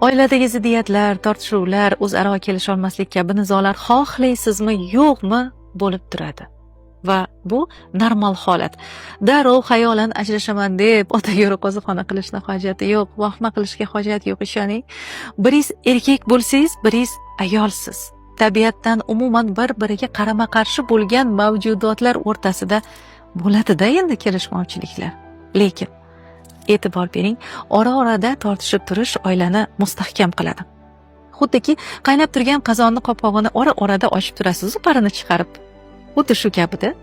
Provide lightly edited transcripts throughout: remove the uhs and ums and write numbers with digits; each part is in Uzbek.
Oiladagi ziddiyatlar, tortishuvlar, o'zaro kelisholmaslik kabi nizolar xohlaysizmi, yo'qmi bo'lib turadi. Va bu normal holat. Darrov xayolan ajrashaman deb otaga qo'zixona qilishni hojati yo'q, vahma qilishga hojat yo'q, ishoning. Biringiz erkak bo'lsangiz, biringiz ayolsiz. Tabiatdan umuman bir-biriga qarama-qarshi bo'lgan mavjudotlar o'rtasida bo'ladi-da endi kelishmovchiliklar. Lekin e'tibor bering, ora-orada tortishib turish oilani mustahkam qiladi. Xuddiki qaynab turgan qozonni qopqog'ini ora-orada ochib turasiz, parini chiqarib. Xuddi shu kabida,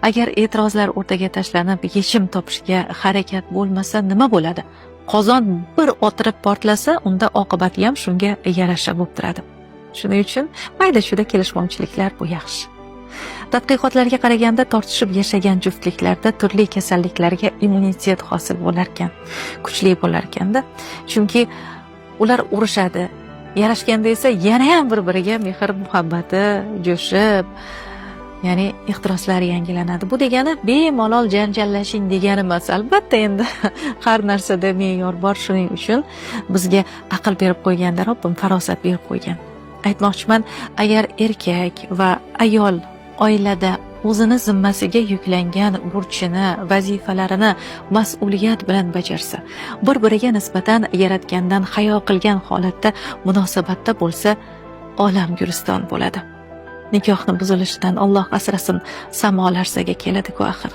agar e'tirozlar o'rtaga tashlanib, yechim topishga harakat bo'lmasa nima bo'ladi? Qozon bir o'tirib portlasa, unda oqibati ham shunga yarasha bo'lib turadi. Shuning uchun mayda-chuda kelishmovchiliklar bu yaxshi. Tadqiqotlarga qaraganda tortishib yashagan juftliklarda turli kasalliklarga immunitet hosil bo'lar ekan, kuchli bo'lar ekanda. Chunki ular urushadi. Yarashganda esa yana ham bir-biriga mehr muhabbati jo'shib, ya'ni ehtiroslari yangilanadi. Bu degani bemalol janjallashing degani emas. Albatta endi har narsada me'yor bor, shuning uchun bizga aql berib qo'yganda Robbim farosat berib qo'ygan. Aytmoqchiman, agar erkak va ayol oilada o'zini zimmasiga yuklangan burchini, vazifalarini mas'uliyat bilan bajarsa, bir-biriga nisbatan yaratgandan hayo qilgan holatda munosabatda bo'lsa, olam guliston bo'ladi. Nikohni buzilishidan Alloh asrasin, samo larzaga keladi-ku axir.